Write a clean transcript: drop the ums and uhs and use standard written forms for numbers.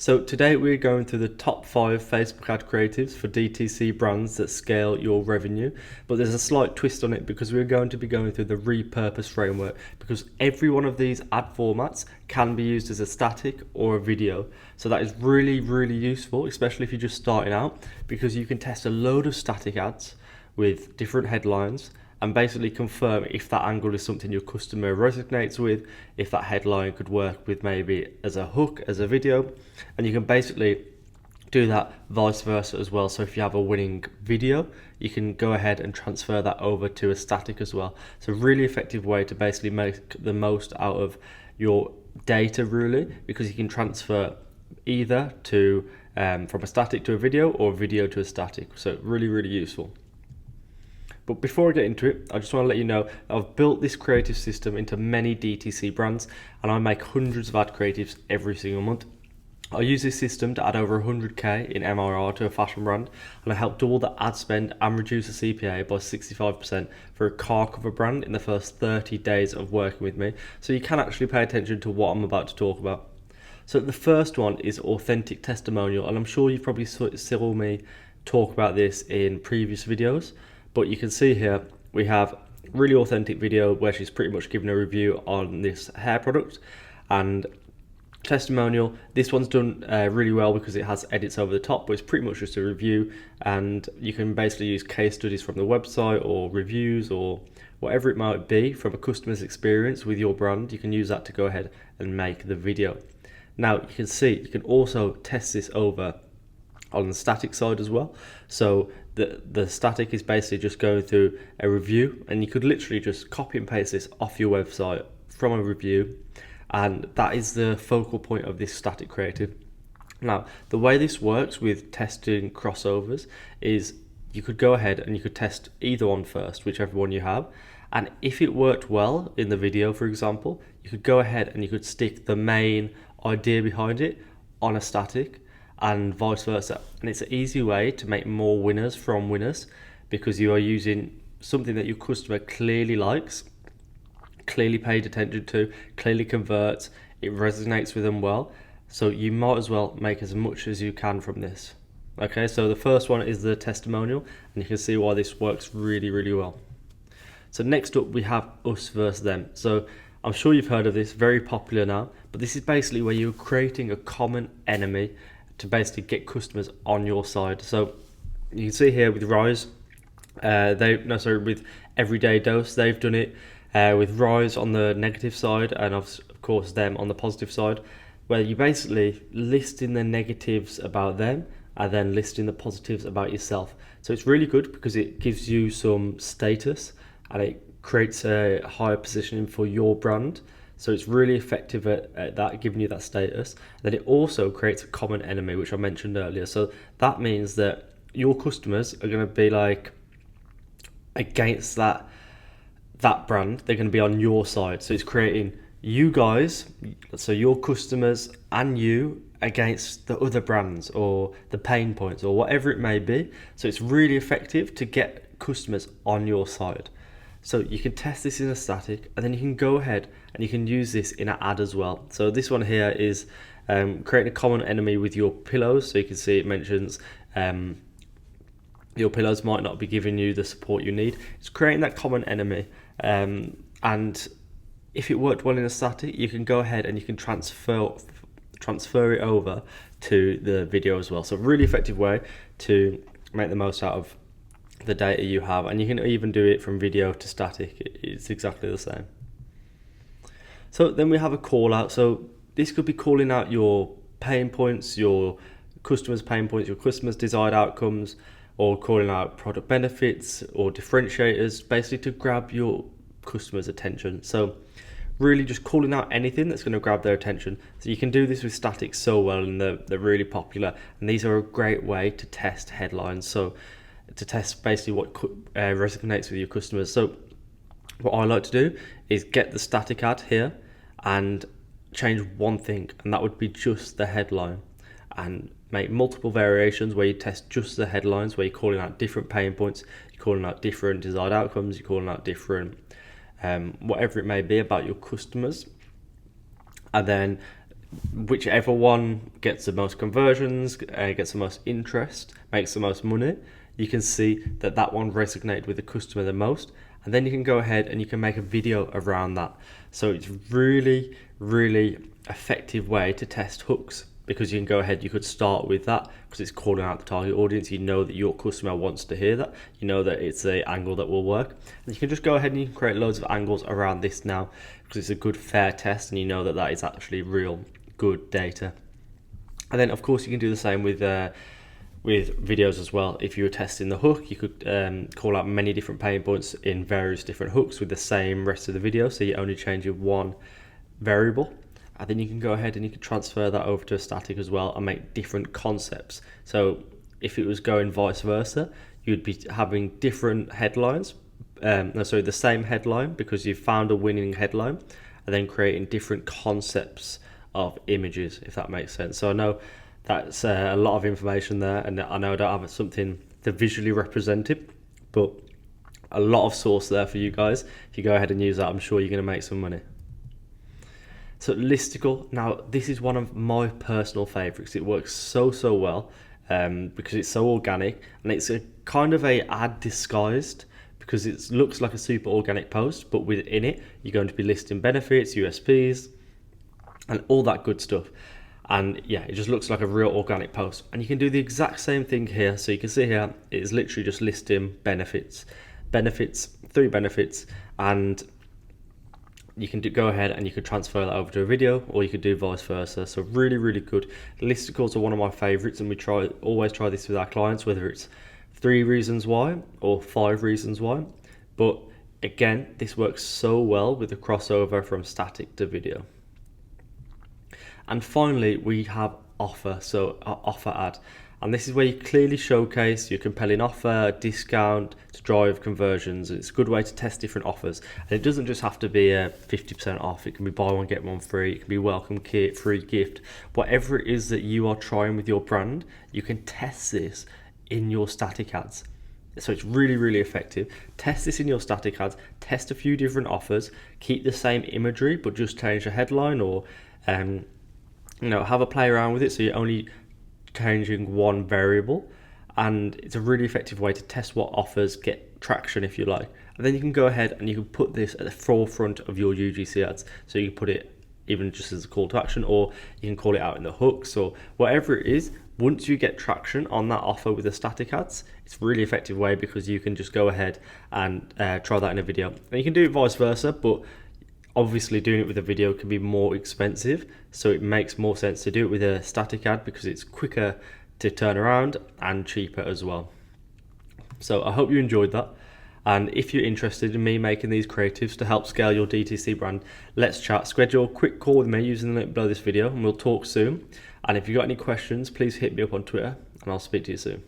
So today we're going through the top 5 Facebook ad creatives for DTC brands that scale your revenue, but there's a slight twist on it because we're going to be going through the repurpose framework, because every one of these ad formats can be used as a static or a video. So that is really useful, especially if you're just starting out, because you can test a load of static ads with different headlines and basically confirm if that angle is something your customer resonates with, if that headline could work with maybe as a hook, as a video, and you can basically do that vice versa as well. So if you have a winning video, you can go ahead and transfer that over to a static as well. It's a really effective way to basically make the most out of your data, really, because you can transfer either to from a static to a video or a video to a static. So really useful. But before I get into it, I just want to let you know I've built this creative system into many DTC brands, and I make hundreds of ad creatives every single month. I use this system to add over 100k in MRR to a fashion brand, and I help double the ad spend and reduce the CPA by 65% for a car cover brand in the first 30 days of working with me. So you can actually pay attention to what I'm about to talk about. So the first one is authentic testimonial, and I'm sure you've probably saw me talk about this in previous videos. But you can see here we have really authentic video where she's pretty much giving a review on this hair product, and testimonial, this one's done really well because it has edits over the top, but it's pretty much just a review, and you can basically use case studies from the website or reviews or whatever it might be from a customer's experience with your brand. You can use that to go ahead and make the video. Now you can see you can also test this over on the static side as well. So the static is basically just going through a review, and you could literally just copy and paste this off your website from a review, and that is the focal point of this static creative. Now the way this works with testing crossovers is you could go ahead and you could test either one first, whichever one you have, and if it worked well in the video, for example, you could go ahead and you could stick the main idea behind it on a static, and vice versa. And it's an easy way to make more winners from winners, because you are using something that your customer clearly likes, clearly paid attention to, clearly converts, it resonates with them well. So you might as well make as much as you can from this. Okay, so the first one is the testimonial, and you can see why this works really well. So next up we have us versus them. So I'm sure you've heard of this, very popular now, but this is basically where you're creating a common enemy to basically get customers on your side. So you can see here with Rise, with Everyday Dose, they've done it with Rise on the negative side, and of course them on the positive side, where you basically listing the negatives about them and then listing the positives about yourself. So it's really good because it gives you some status and it creates a higher positioning for your brand. So it's really effective at that, giving you that status. Then it also creates a common enemy, which I mentioned earlier. So that means that your customers are going to be like against that brand. They're going to be on your side. So it's creating you guys, so your customers and you, against the other brands or the pain points or whatever it may be. So it's really effective to get customers on your side. So you can test this in a static, and then you can go ahead and you can use this in an ad as well. So this one here is creating a common enemy with your pillows. So you can see it mentions your pillows might not be giving you the support you need. It's creating that common enemy, and if it worked well in a static, you can go ahead and you can transfer it over to the video as well. So really effective way to make the most out of the data you have, and you can even do it from video to static. It's exactly the same. So then we have a call out. So this could be calling out your pain points, your customers' pain points, your customers' desired outcomes, or calling out product benefits or differentiators, basically to grab your customers' attention. So really just calling out anything that's going to grab their attention. So you can do this with static so well, and they're really popular, and these are a great way to test headlines. So to test basically what resonates with your customers. So what I like to do is get the static ad here and change one thing, and that would be just the headline, and make multiple variations where you test just the headlines, where you're calling out different pain points, you're calling out different desired outcomes, you're calling out different whatever it may be about your customers, and then whichever one gets the most conversions, gets the most interest, makes the most money, you can see that that one resonated with the customer the most, and then you can go ahead and you can make a video around that. So it's really, really effective way to test hooks, because you can go ahead, you could start with that because it's calling out the target audience. You know that your customer wants to hear that. You know that it's an angle that will work. And you can just go ahead and you can create loads of angles around this now, because it's a good fair test and you know that that is actually real good data. And then of course you can do the same with videos as well. If you were testing the hook, you could call out many different pain points in various different hooks with the same rest of the video, so you only change your one variable. And then you can go ahead and you can transfer that over to a static as well and make different concepts. So if it was going vice versa, you'd be having different headlines, the same headline, because you've found a winning headline, and then creating different concepts of images, if that makes sense. So I know that's a lot of information there, and I know I don't have something to visually represent it, but a lot of source there for you guys. If you go ahead and use that, I'm sure you're going to make some money. So Listicle, now this is one of my personal favorites. It works so well because it's so organic, and it's a kind of a ad disguised, because it looks like a super organic post, but within it you're going to be listing benefits, USPs, and all that good stuff. And yeah, it just looks like a real organic post. And you can do the exact same thing here. So you can see here, it is literally just listing benefits, 3 benefits, and you can go ahead and you could transfer that over to a video, or you could do vice versa. So really, really good. Listicles are one of my favorites, and we always try this with our clients, whether it's 3 reasons why or 5 reasons why. But again, this works so well with the crossover from static to video. And finally, we have offer, so offer ad. And this is where you clearly showcase your compelling offer, discount to drive conversions. It's a good way to test different offers. And it doesn't just have to be a 50% off. It can be buy one, get one free. It can be welcome kit, free gift. Whatever it is that you are trying with your brand, you can test this in your static ads. So it's really, really effective. Test this in your static ads. Test a few different offers. Keep the same imagery, but just change the headline, or have a play around with it, so you're only changing one variable. And it's a really effective way to test what offers get traction, if you like. And then you can go ahead and you can put this at the forefront of your UGC ads. So you can put it even just as a call to action, or you can call it out in the hooks, or whatever it is. Once you get traction on that offer with the static ads, it's a really effective way, because you can just go ahead and try that in a video. And you can do it vice versa, but obviously doing it with a video can be more expensive, so it makes more sense to do it with a static ad, because it's quicker to turn around and cheaper as well. So I hope you enjoyed that, and if you're interested in me making these creatives to help scale your DTC brand, let's chat. Schedule a quick call with me using the link below this video, and we'll talk soon. And if you've got any questions, please hit me up on Twitter, and I'll speak to you soon.